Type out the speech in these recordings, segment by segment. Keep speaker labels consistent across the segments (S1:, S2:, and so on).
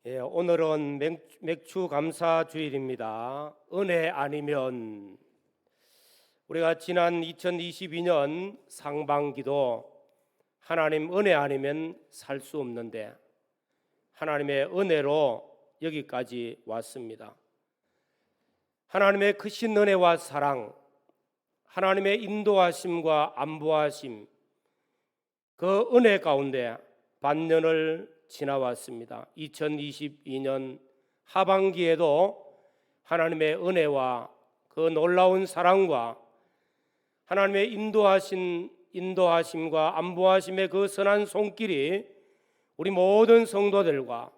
S1: 오늘은 맥주 감사 주일입니다. 은혜 아니면 우리가 지난 2022년 상반기도 하나님 은혜 아니면 살 수 없는데 하나님의 은혜로 여기까지 왔습니다. 하나님의 크신 은혜와 사랑, 하나님의 인도하심과 안보하심, 그 은혜 가운데 반년을 지나왔습니다. 2022년 하반기에도 하나님의 은혜와 그 놀라운 사랑과 하나님의 인도하심과 안보하심의 그 선한 손길이 우리 모든 성도들과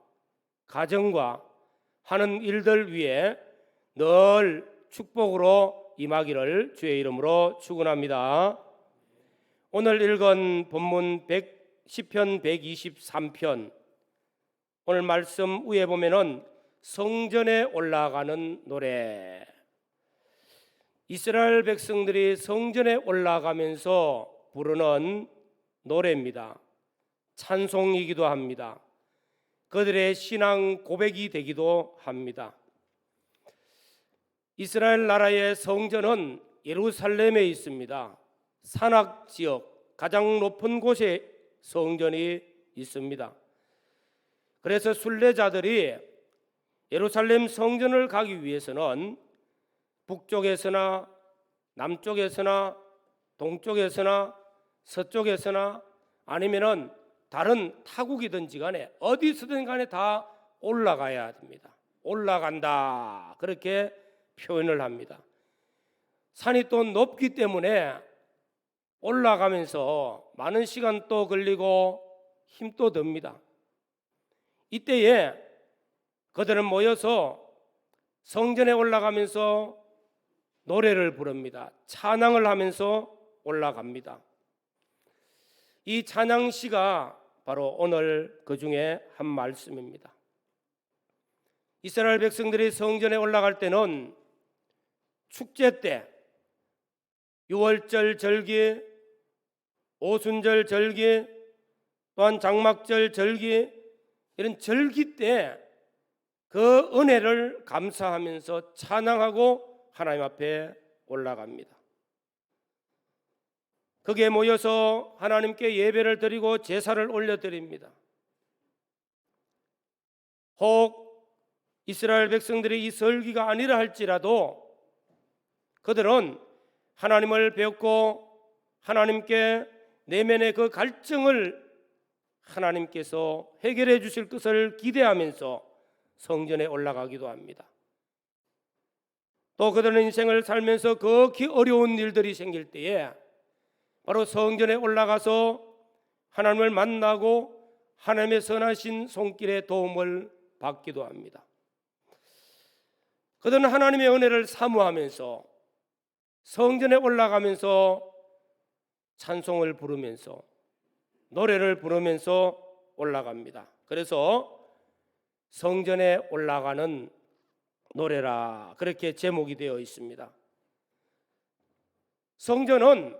S1: 가정과 하는 일들 위에 늘 축복으로 임하기를 주의 이름으로 축원합니다. 오늘 읽은 본문 시편 123편, 오늘 말씀 위에 보면은 성전에 올라가는 노래, 이스라엘 백성들이 성전에 올라가면서 부르는 노래입니다. 찬송이기도 합니다. 그들의 신앙 고백이 되기도 합니다. 이스라엘 나라의 성전은 예루살렘에 있습니다. 산악 지역 가장 높은 곳에 성전이 있습니다. 그래서 순례자들이 예루살렘 성전을 가기 위해서는 북쪽에서나 남쪽에서나 동쪽에서나 서쪽에서나 아니면은 다른 타국이든지 간에 어디서든 간에 다 올라가야 됩니다. 올라간다, 그렇게 표현을 합니다. 산이 또 높기 때문에 올라가면서 많은 시간 또 걸리고 힘도 듭니다. 이때에 그들은 모여서 성전에 올라가면서 노래를 부릅니다. 찬양을 하면서 올라갑니다. 이 찬양시가 바로 오늘 그 중에 한 말씀입니다. 이스라엘 백성들이 성전에 올라갈 때는 축제 때, 유월절 절기, 오순절 절기, 또한 장막절 절기, 이런 절기 때 그 은혜를 감사하면서 찬양하고 하나님 앞에 올라갑니다. 거기에 모여서 하나님께 예배를 드리고 제사를 올려드립니다. 혹 이스라엘 백성들이 이 설기가 아니라 할지라도 그들은 하나님을 배웠고 하나님께 내면의 그 갈증을 하나님께서 해결해 주실 것을 기대하면서 성전에 올라가기도 합니다. 또 그들은 인생을 살면서 극히 어려운 일들이 생길 때에 바로 성전에 올라가서 하나님을 만나고 하나님의 선하신 손길의 도움을 받기도 합니다. 그들은 하나님의 은혜를 사모하면서 성전에 올라가면서 찬송을 부르면서 노래를 부르면서 올라갑니다. 그래서 성전에 올라가는 노래라, 그렇게 제목이 되어 있습니다. 성전은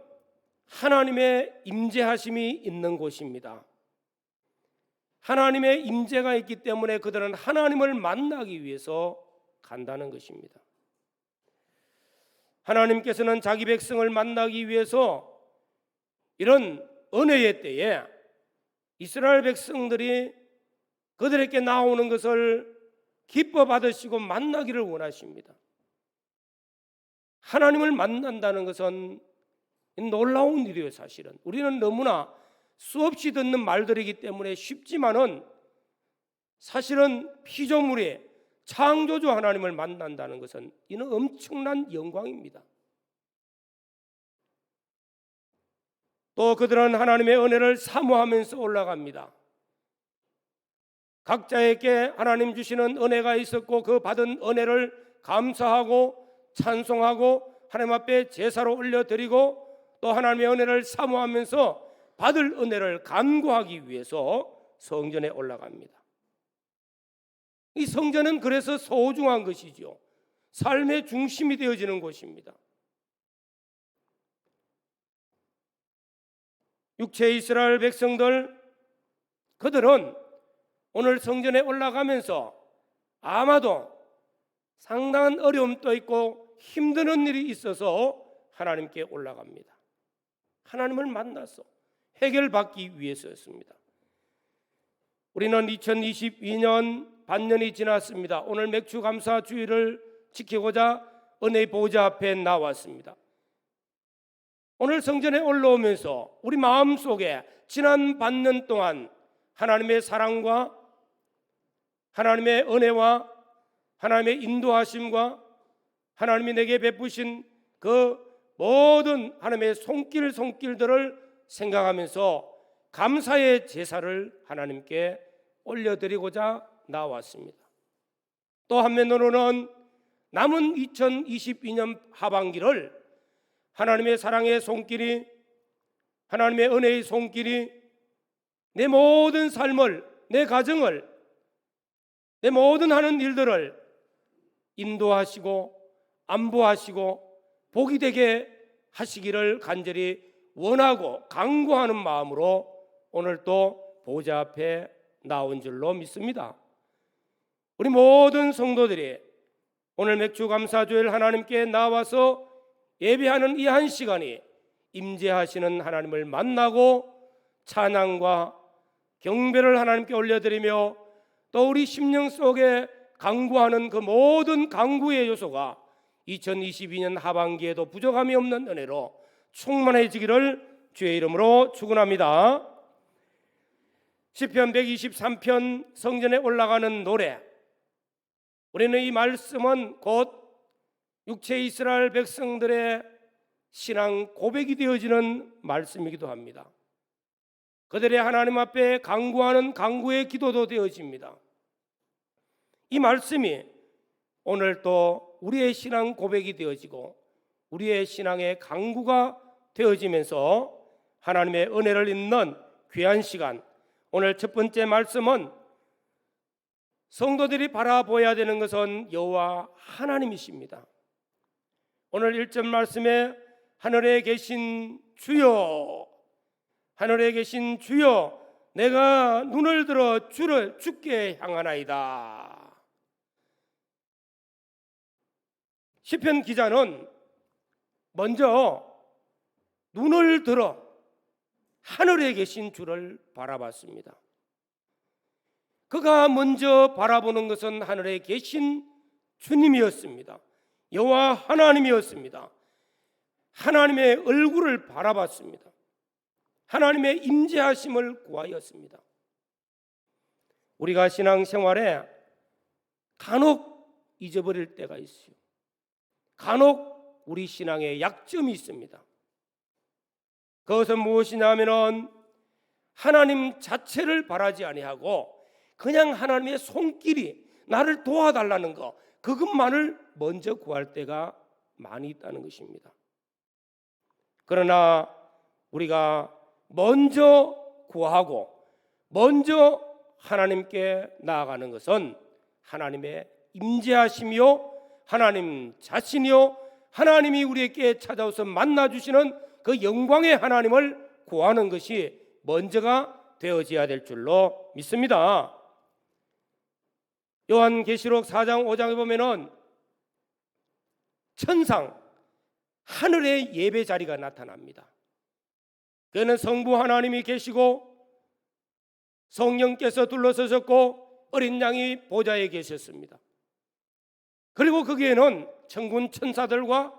S1: 하나님의 임재하심이 있는 곳입니다. 하나님의 임재가 있기 때문에 그들은 하나님을 만나기 위해서 간다는 것입니다. 하나님께서는 자기 백성을 만나기 위해서 이런 은혜의 때에 이스라엘 백성들이 그들에게 나오는 것을 기뻐 받으시고 만나기를 원하십니다. 하나님을 만난다는 것은 놀라운 일이에요. 사실은 우리는 너무나 수없이 듣는 말들이기 때문에 쉽지만은 사실은 피조물이 창조주 하나님을 만난다는 것은 이는 엄청난 영광입니다. 또 그들은 하나님의 은혜를 사모하면서 올라갑니다. 각자에게 하나님 주시는 은혜가 있었고 그 받은 은혜를 감사하고 찬송하고 하나님 앞에 제사로 올려드리고 또 하나님의 은혜를 사모하면서 받을 은혜를 간구하기 위해서 성전에 올라갑니다. 이 성전은 그래서 소중한 것이죠. 삶의 중심이 되어지는 곳입니다. 육체 이스라엘 백성들, 그들은 오늘 성전에 올라가면서 아마도 상당한 어려움도 있고 힘드는 일이 있어서 하나님께 올라갑니다. 하나님을 만나서 해결받기 위해서였습니다. 우리는 2022년 반년이 지났습니다. 오늘 맥주감사 주일을 지키고자 은혜의 보좌 앞에 나왔습니다. 오늘 성전에 올라오면서 우리 마음속에 지난 반년 동안 하나님의 사랑과 하나님의 은혜와 하나님의 인도하심과 하나님이 내게 베푸신 그 모든 하나님의 손길들을 생각하면서 감사의 제사를 하나님께 올려드리고자 나왔습니다. 또 한면으로는 남은 2022년 하반기를 하나님의 사랑의 손길이, 하나님의 은혜의 손길이 내 모든 삶을, 내 가정을, 내 모든 하는 일들을 인도하시고 안보하시고 복이 되게 하시기를 간절히 원하고 간구하는 마음으로 오늘 또 보좌 앞에 나온 줄로 믿습니다. 우리 모든 성도들이 오늘 맥주감사주일 하나님께 나와서 예배하는 이 한 시간이 임재하시는 하나님을 만나고 찬양과 경배를 하나님께 올려드리며 또 우리 심령 속에 간구하는 그 모든 간구의 요소가 2022년 하반기에도 부족함이 없는 은혜로 충만해지기를 주의 이름으로 축원합니다. 시편 123편 성전에 올라가는 노래, 우리는 이 말씀은 곧 육체 이스라엘 백성들의 신앙 고백이 되어지는 말씀이기도 합니다. 그들의 하나님 앞에 간구하는 간구의 기도도 되어집니다. 이 말씀이 오늘 또 우리의 신앙 고백이 되어지고 우리의 신앙의 간구가 되어지면서 하나님의 은혜를 잇는 귀한 시간, 오늘 첫 번째 말씀은 성도들이 바라보아야 되는 것은 여호와 하나님이십니다. 오늘 1절 말씀에 하늘에 계신 주여, 하늘에 계신 주여, 내가 눈을 들어 주께 향하나이다. 시편 기자는 먼저 눈을 들어 하늘에 계신 주를 바라봤습니다. 그가 먼저 바라보는 것은 하늘에 계신 주님이었습니다. 여호와 하나님이었습니다. 하나님의 얼굴을 바라봤습니다. 하나님의 임재하심을 구하였습니다. 우리가 신앙생활에 간혹 잊어버릴 때가 있어요. 간혹 우리 신앙에 약점이 있습니다. 그것은 무엇이냐면은 하나님 자체를 바라지 아니하고 그냥 하나님의 손길이 나를 도와달라는 것, 그것만을 먼저 구할 때가 많이 있다는 것입니다. 그러나 우리가 먼저 구하고 먼저 하나님께 나아가는 것은 하나님의 임재하심이요, 하나님 자신이요, 하나님이 우리에게 찾아오서 만나주시는 그 영광의 하나님을 구하는 것이 먼저가 되어져야 될 줄로 믿습니다. 요한계시록 4장 5장에 보면은 천상 하늘의 예배 자리가 나타납니다. 그는 성부 하나님이 계시고 성령께서 둘러서셨고 어린 양이 보좌에 계셨습니다. 그리고 거기에는 천군 천사들과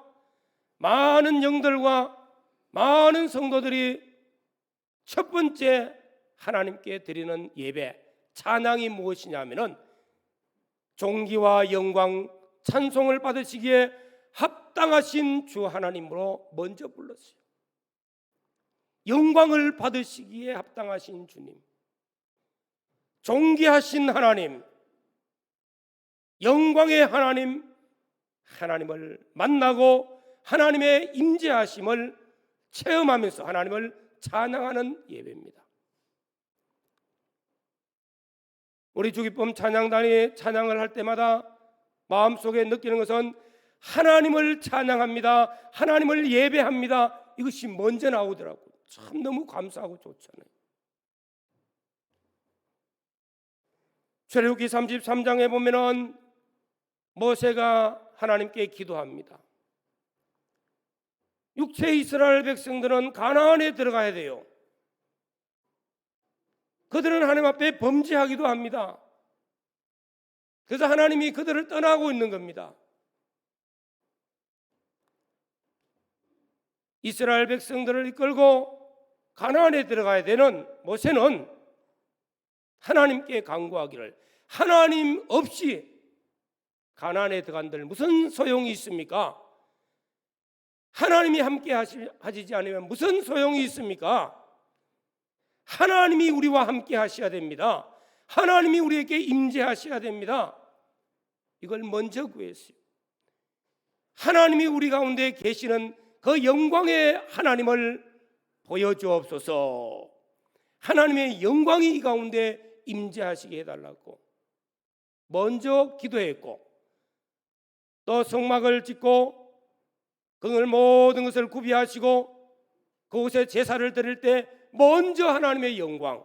S1: 많은 영들과 많은 성도들이 첫 번째 하나님께 드리는 예배, 찬양이 무엇이냐면은 존귀와 영광, 찬송을 받으시기에 합당하신 주 하나님으로 먼저 불렀어요. 영광을 받으시기에 합당하신 주님, 존귀하신 하나님, 영광의 하나님, 하나님을 만나고 하나님의 임재하심을 체험하면서 하나님을 찬양하는 예배입니다. 우리 주기쁨 찬양단이 찬양을 할 때마다 마음속에 느끼는 것은 하나님을 찬양합니다, 하나님을 예배합니다, 이것이 먼저 나오더라고요. 참 너무 감사하고 좋잖아요. 출애굽기 33장에 보면은 모세가 하나님께 기도합니다. 육체 이스라엘 백성들은 가나안에 들어가야 돼요. 그들은 하나님 앞에 범죄하기도 합니다. 그래서 하나님이 그들을 떠나고 있는 겁니다. 이스라엘 백성들을 이끌고 가나안에 들어가야 되는 모세는 하나님께 간구하기를, 하나님 없이 가나안에 들어간들 무슨 소용이 있습니까? 하나님이 함께 하시지 않으면 무슨 소용이 있습니까? 하나님이 우리와 함께 하셔야 됩니다. 하나님이 우리에게 임재하셔야 됩니다. 이걸 먼저 구했어요. 하나님이 우리 가운데 계시는 그 영광의 하나님을 보여주옵소서. 하나님의 영광이 이 가운데 임재하시게 해달라고 먼저 기도했고, 또 성막을 짓고 그걸 모든 것을 구비하시고 그곳에 제사를 드릴 때 먼저 하나님의 영광,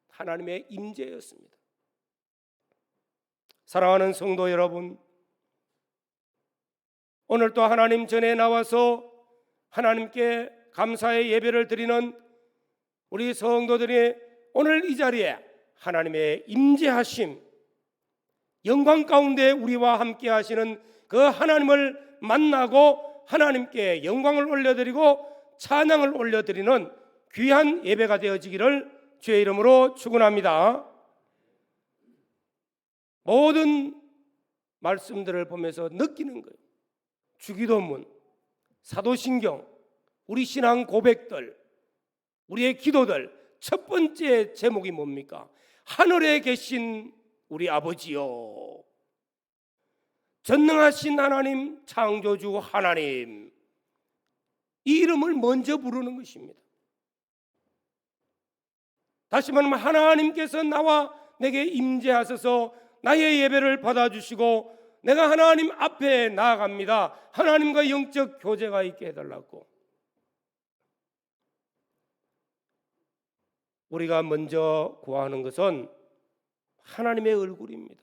S1: 하나님의 임재였습니다. 사랑하는 성도 여러분, 오늘 또 하나님 전에 나와서 하나님께 감사의 예배를 드리는 우리 성도들이 오늘 이 자리에 하나님의 임재하심, 영광 가운데 우리와 함께 하시는 그 하나님을 만나고 하나님께 영광을 올려드리고 찬양을 올려드리는 귀한 예배가 되어지기를 주의 이름으로 축원합니다. 모든 말씀들을 보면서 느끼는 거예요. 주기도문, 사도신경, 우리 신앙 고백들, 우리의 기도들, 첫 번째 제목이 뭡니까? 하늘에 계신 우리 아버지요, 전능하신 하나님, 창조주 하나님, 이 이름을 먼저 부르는 것입니다. 다시 말하면 하나님께서 나와 내게 임재하셔서 나의 예배를 받아주시고 내가 하나님 앞에 나아갑니다. 하나님과 영적 교제가 있게 해달라고. 우리가 먼저 구하는 것은 하나님의 얼굴입니다.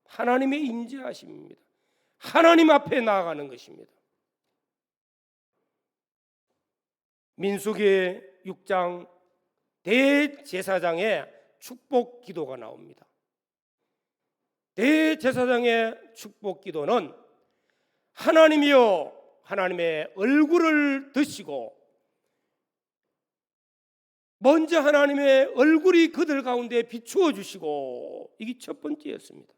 S1: 하나님의 임재하심입니다. 하나님 앞에 나아가는 것입니다. 민수기 6장 대제사장의 축복 기도가 나옵니다. 대제사장의 축복 기도는 하나님이여, 하나님의 얼굴을 드시고 먼저 하나님의 얼굴이 그들 가운데 비추어 주시고, 이게 첫 번째였습니다.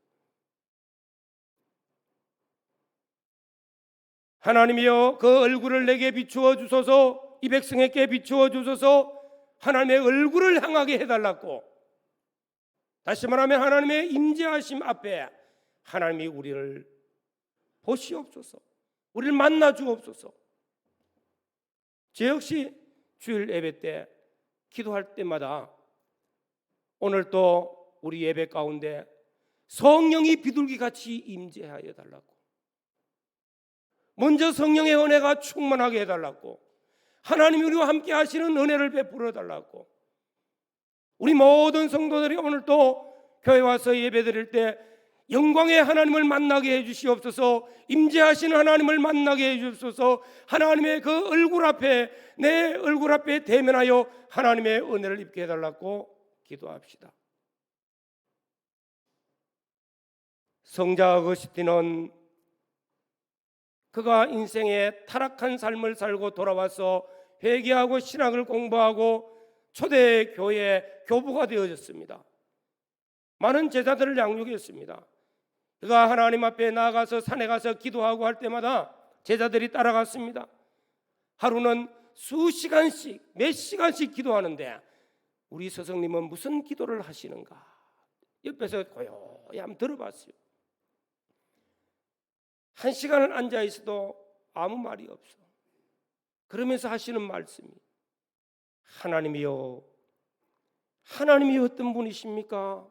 S1: 하나님이여 그 얼굴을 내게 비추어 주소서, 이 백성에게 비추어 주소서, 하나님의 얼굴을 향하게 해달라고. 다시 말하면 하나님의 임재하심 앞에 하나님이 우리를 보시옵소서, 우리를 만나 주옵소서. 저 역시 주일 예배 때 기도할 때마다 오늘 또 우리 예배 가운데 성령이 비둘기같이 임재하여 달라고, 먼저 성령의 은혜가 충만하게 해달라고, 하나님이 우리와 함께 하시는 은혜를 베풀어 달라고. 우리 모든 성도들이 오늘 또 교회 와서 예배 드릴 때 영광의 하나님을 만나게 해주시옵소서, 임재하시는 하나님을 만나게 해주옵소서. 하나님의 그 얼굴 앞에, 내 얼굴 앞에 대면하여 하나님의 은혜를 입게 해달라고 기도합시다. 성자 어거스틴은 그가 인생의 타락한 삶을 살고 돌아와서 회개하고 신학을 공부하고 초대교회 교부가 되어졌습니다. 많은 제자들을 양육했습니다. 그가 하나님 앞에 나아가서 산에 가서 기도하고 할 때마다 제자들이 따라갔습니다. 하루는 수시간씩, 몇 시간씩 기도하는데 우리 스승님은 무슨 기도를 하시는가 옆에서 고요히 한번 들어봤어요. 1시간을 앉아 있어도 아무 말이 없어. 그러면서 하시는 말씀이, 하나님이여, 하나님이 어떤 분이십니까?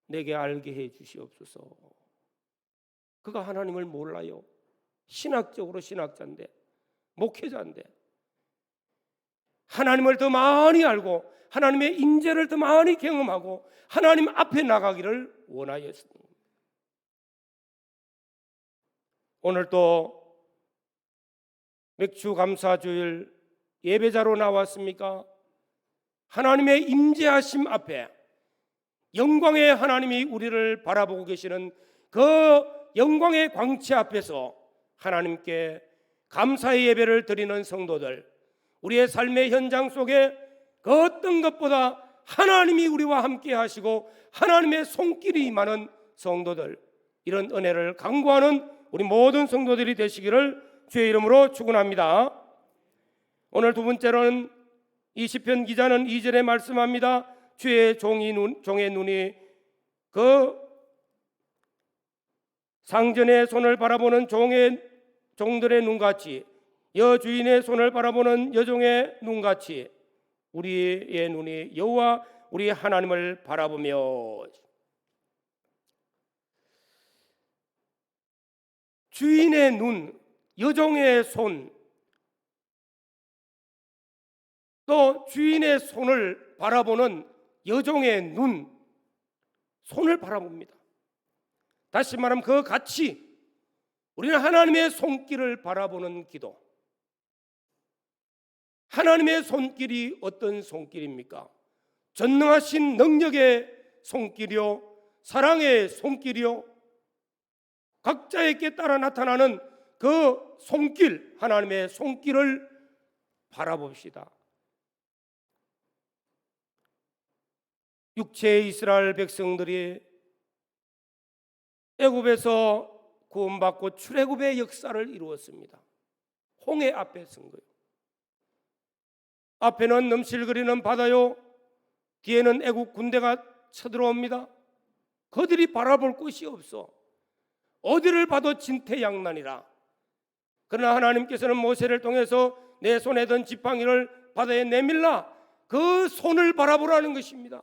S1: 내게 알게 해 주시옵소서. 그가 하나님을 몰라요. 신학적으로 신학자인데, 목회자인데, 하나님을 더 많이 알고 하나님의 인재를 더 많이 경험하고 하나님 앞에 나가기를 원하였습니다. 오늘 또 맥주 감사주일 예배자로 나왔습니까? 하나님의 임재하심 앞에 영광의 하나님이 우리를 바라보고 계시는 그 영광의 광채 앞에서 하나님께 감사의 예배를 드리는 성도들, 우리의 삶의 현장 속에 그 어떤 것보다 하나님이 우리와 함께 하시고 하나님의 손길이 임하는 성도들, 이런 은혜를 강구하는 우리 모든 성도들이 되시기를 주의 이름으로 축원합니다. 오늘 두 번째로는 이 시편 기자는 2절에 말씀합니다. 주의 종의 눈이 그 상전의 손을 바라보는 종들의 눈같이, 여주인의 손을 바라보는 여종의 눈같이 우리의 눈이 여호와 우리 하나님을 바라보며, 주인의 눈, 여종의 손, 또 주인의 손을 바라보는 여종의 눈, 손을 바라봅니다. 다시 말하면 그 같이 우리는 하나님의 손길을 바라보는 기도. 하나님의 손길이 어떤 손길입니까? 전능하신 능력의 손길이요, 사랑의 손길이요, 각자에게 따라 나타나는 그 손길, 하나님의 손길을 바라봅시다. 육체의 이스라엘 백성들이 애굽에서 구원받고 출애굽의 역사를 이루었습니다. 홍해 앞에 선 거예요. 앞에는 넘실거리는 바다요, 뒤에는 애굽 군대가 쳐들어옵니다. 그들이 바라볼 곳이 없어. 어디를 봐도 진퇴양난이라. 그러나 하나님께서는 모세를 통해서 내 손에 든 지팡이를 바다에 내밀라, 그 손을 바라보라는 것입니다.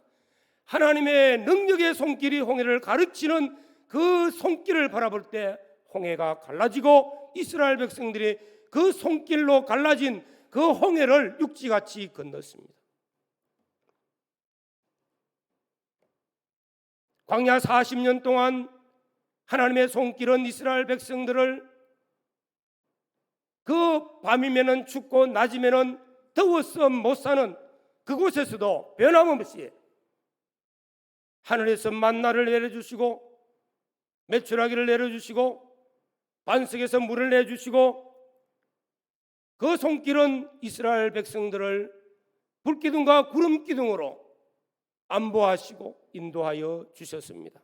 S1: 하나님의 능력의 손길이 홍해를 가르치는 그 손길을 바라볼 때 홍해가 갈라지고 이스라엘 백성들이 그 손길로 갈라진 그 홍해를 육지같이 건넜습니다. 광야 40년 동안 하나님의 손길은 이스라엘 백성들을 그 밤이면은 춥고 낮이면은 더워서 못 사는 그곳에서도 변함없이 하늘에서 만나를 내려주시고 메추라기를 내려주시고 반석에서 물을 내주시고, 그 손길은 이스라엘 백성들을 불기둥과 구름기둥으로 안보하시고 인도하여 주셨습니다.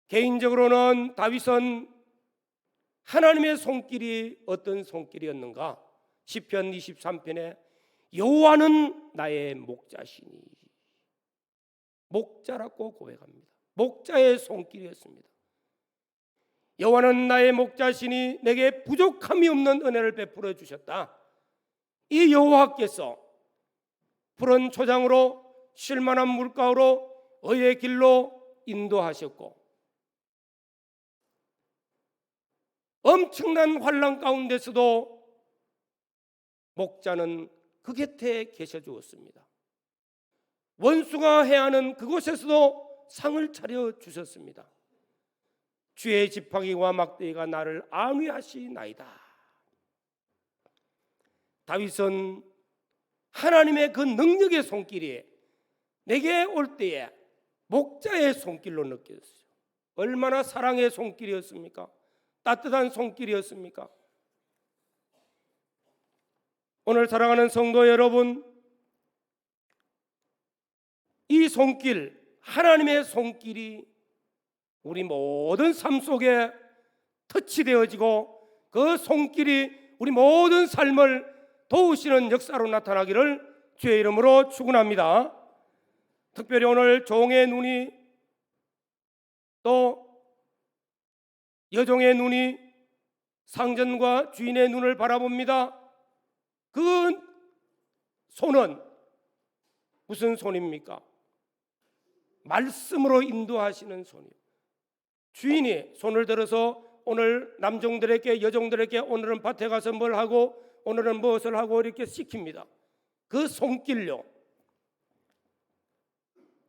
S1: 개인적으로는 다윗은 하나님의 손길이 어떤 손길이었는가? 시편 23편에 여호와는 나의 목자시니, 목자라고 고백합니다. 목자의 손길이었습니다. 여호와는 나의 목자시니 내게 부족함이 없는 은혜를 베풀어 주셨다. 이 여호와께서 푸른 초장으로 쉴만한 물가로 의의 길로 인도하셨고, 엄청난 환난 가운데서도 목자는 그 곁에 계셔 주었습니다. 원수가 해하는 그곳에서도 상을 차려 주셨습니다. 주의 지팡이와 막대기가 나를 안위하시나이다. 다윗은 하나님의 그 능력의 손길이 내게 올 때에 목자의 손길로 느꼈어요. 얼마나 사랑의 손길이었습니까? 따뜻한 손길이었습니까? 오늘 사랑하는 성도 여러분, 이 손길, 하나님의 손길이 우리 모든 삶 속에 터치되어지고 그 손길이 우리 모든 삶을 도우시는 역사로 나타나기를 주의 이름으로 축원합니다. 특별히 오늘 종의 눈이, 또 여종의 눈이 상전과 주인의 눈을 바라봅니다. 그 손은 무슨 손입니까? 말씀으로 인도하시는 손이요. 주인이 손을 들어서 오늘 남종들에게, 여종들에게 오늘은 밭에 가서 뭘 하고, 오늘은 무엇을 하고 이렇게 시킵니다. 그 손길요.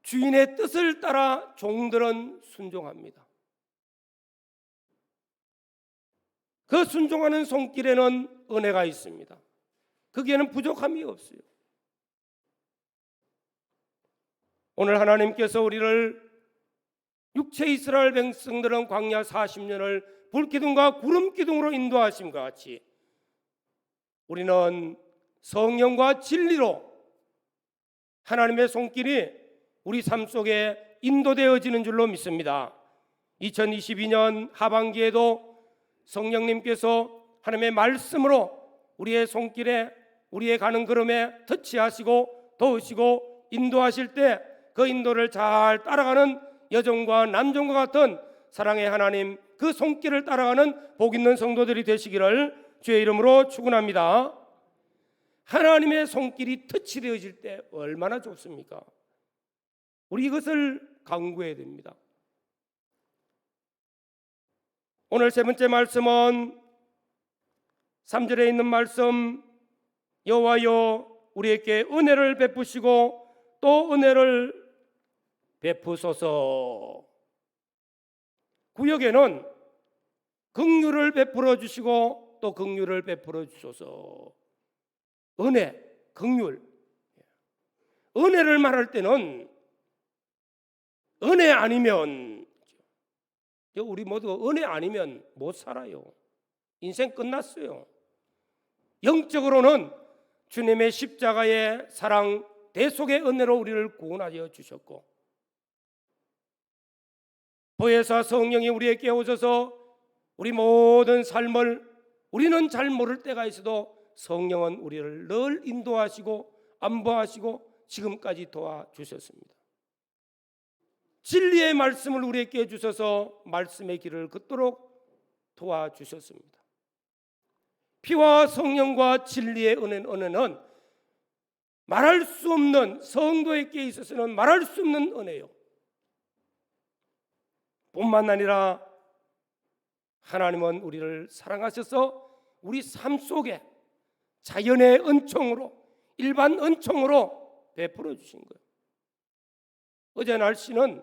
S1: 주인의 뜻을 따라 종들은 순종합니다. 그 순종하는 손길에는 은혜가 있습니다. 거기에는 부족함이 없어요. 오늘 하나님께서 우리를 육체 이스라엘 백성들은 광야 40년을 불기둥과 구름기둥으로 인도하심과 같이 우리는 성령과 진리로 하나님의 손길이 우리 삶 속에 인도되어지는 줄로 믿습니다. 2022년 하반기에도 성령님께서 하나님의 말씀으로 우리의 손길에 우리의 가는 걸음에 터치하시고 도우시고 인도하실 때 그 인도를 잘 따라가는 여종과 남종과 같은 사랑의 하나님 그 손길을 따라가는 복 있는 성도들이 되시기를 주의 이름으로 축원합니다. 하나님의 손길이 터치되어질 때 얼마나 좋습니까? 우리 이것을 강구해야 됩니다. 오늘 세 번째 말씀은 3절에 있는 말씀, 여호와여 우리에게 은혜를 베푸시고 또 은혜를 베푸소서. 구역에는 긍휼을 베풀어 주시고 또 긍휼을 베풀어 주소서. 은혜, 긍휼. 은혜를 말할 때는 은혜 아니면 우리 모두 은혜 아니면 못 살아요. 인생 끝났어요. 영적으로는 주님의 십자가의 사랑 대속의 은혜로 우리를 구원하여 주셨고 보혜사 성령이 우리에게 오셔서 우리 모든 삶을 우리는 잘 모를 때가 있어도 성령은 우리를 늘 인도하시고 안보하시고 지금까지 도와주셨습니다. 진리의 말씀을 우리에게 주셔서 말씀의 길을 걷도록 도와주셨습니다. 피와 성령과 진리의 은혜는 말할 수 없는, 성도에게 있어서는 말할 수 없는 은혜요. 뿐만 아니라 하나님은 우리를 사랑하셔서 우리 삶 속에 자연의 은총으로, 일반 은총으로 베풀어 주신 거예요. 어제 날씨는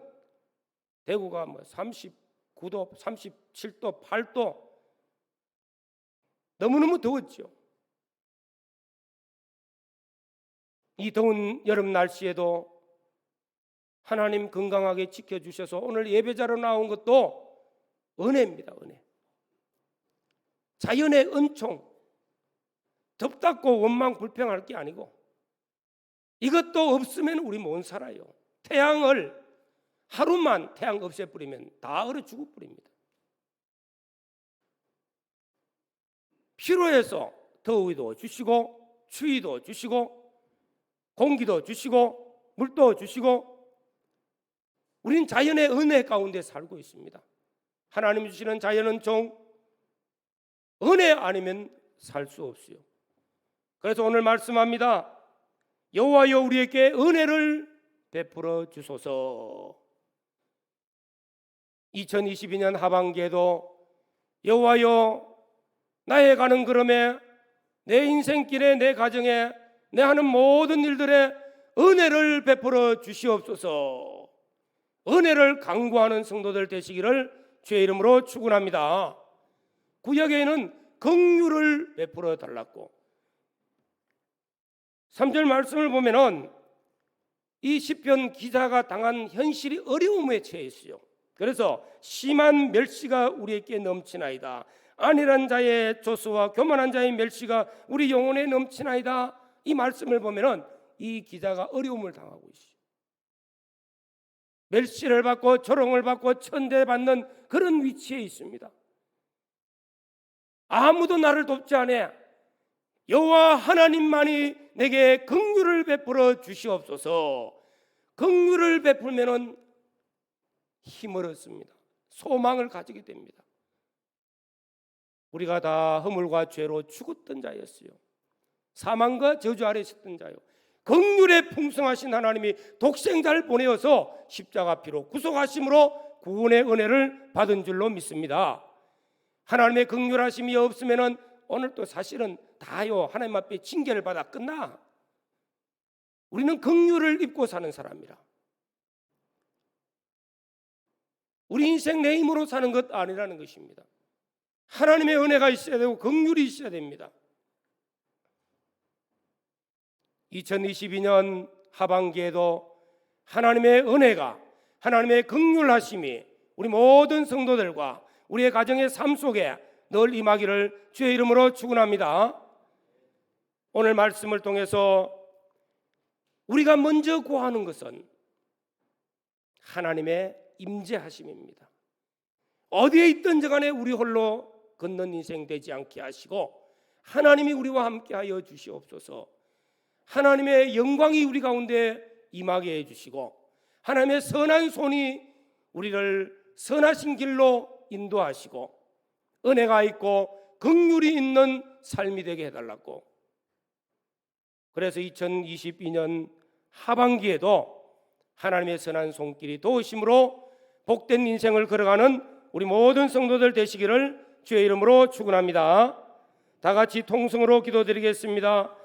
S1: 대구가 39도, 37도, 8도 너무너무 더웠죠. 이 더운 여름 날씨에도 하나님 건강하게 지켜주셔서 오늘 예배자로 나온 것도 은혜입니다. 은혜. 자연의 은총. 덥답고 원망 불평할 게 아니고 이것도 없으면 우리 못 살아요. 태양을 하루만 태양 없애버리면 다 얼어 죽어버립니다. 필요해서 더위도 주시고 추위도 주시고 공기도 주시고 물도 주시고 우린 자연의 은혜 가운데 살고 있습니다. 하나님 주시는 자연은 은혜 아니면 살 수 없어요. 그래서 오늘 말씀합니다. 여호와여 우리에게 은혜를 베풀어 주소서. 2022년 하반기에도 여호와여 나의 가는 걸음에 내 인생길에 내 가정에 내 하는 모든 일들에 은혜를 베풀어 주시옵소서. 은혜를 강구하는 성도들 되시기를 주의 이름으로 축원합니다. 구약에는 긍휼을 베풀어 달랐고 3절 말씀을 보면은 이 시편 기자가 당한 현실이 어려움에 처해 있어요. 그래서 심한 멸시가 우리에게 넘치나이다. 안일한 자의 조소와 교만한 자의 멸시가 우리 영혼에 넘치나이다. 이 말씀을 보면은 이 기자가 어려움을 당하고 있어요. 멸시를 받고 조롱을 받고 천대받는 그런 위치에 있습니다. 아무도 나를 돕지 않아. 여호와 하나님만이 내게 긍휼을 베풀어 주시옵소서. 긍휼을 베풀면은 힘을 얻습니다. 소망을 가지게 됩니다. 우리가 다 허물과 죄로 죽었던 자였어요. 사망과 저주 아래 있었던 자요. 긍휼에 풍성하신 하나님이 독생자를 보내어서 십자가 피로 구속하심으로 구원의 은혜를 받은 줄로 믿습니다. 하나님의 긍휼하심이 없으면은 오늘 또 사실은 다요 하나님 앞에 징계를 받아 끝나. 우리는 긍휼을 입고 사는 사람이라. 우리 인생 내 힘으로 사는 것 아니라는 것입니다. 하나님의 은혜가 있어야 되고 긍휼이 있어야 됩니다. 2022년 하반기에도 하나님의 은혜가, 하나님의 긍휼하심이 우리 모든 성도들과 우리의 가정의 삶 속에 늘 임하기를 주의 이름으로 축원합니다. 오늘 말씀을 통해서 우리가 먼저 구하는 것은 하나님의 임재하심입니다. 어디에 있든지 간에 우리 홀로 걷는 인생 되지 않게 하시고 하나님이 우리와 함께하여 주시옵소서. 하나님의 영광이 우리 가운데 임하게 해주시고 하나님의 선한 손이 우리를 선하신 길로 인도하시고 은혜가 있고 긍휼이 있는 삶이 되게 해달라고. 그래서 2022년 하반기에도 하나님의 선한 손길이 도우심으로 복된 인생을 걸어가는 우리 모든 성도들 되시기를 주의 이름으로 축원합니다. 다 같이 통성으로 기도드리겠습니다.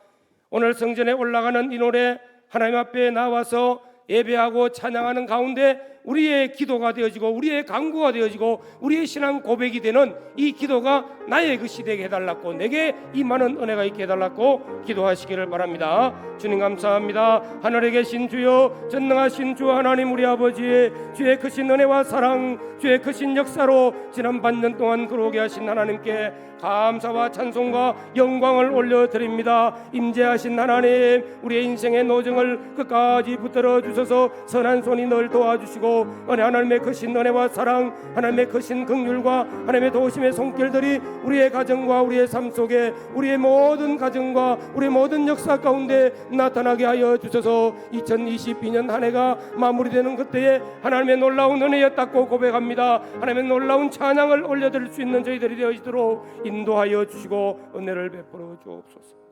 S1: 오늘 성전에 올라가는 이 노래 하나님 앞에 나와서 예배하고 찬양하는 가운데 우리의 기도가 되어지고 우리의 간구가 되어지고 우리의 신앙 고백이 되는 이 기도가 나의 것이 되게 해달라고, 내게 임하는 은혜가 있게 해달라고 기도하시기를 바랍니다. 주님 감사합니다. 하늘에 계신 주여, 전능하신 주 하나님 우리 아버지, 주의 크신 은혜와 사랑, 주의 크신 역사로 지난 반년 동안 그러게 하신 하나님께 감사와 찬송과 영광을 올려드립니다. 임재하신 하나님, 우리의 인생의 노정을 끝까지 붙들어 주셔서 선한 손이 늘 도와주시고 하나님의 크신 은혜와 사랑, 하나님의 크신 긍휼과 하나님의 도우심의 손길들이 우리의 가정과 우리의 삶 속에 우리의 모든 가정과 우리의 모든 역사 가운데 나타나게 하여 주셔서 2022년 한 해가 마무리되는 그때에 하나님의 놀라운 은혜였다고 고백합니다. 하나님의 놀라운 찬양을 올려드릴 수 있는 저희들이 되어지도록 인도하여 주시고 은혜를 베풀어 주옵소서.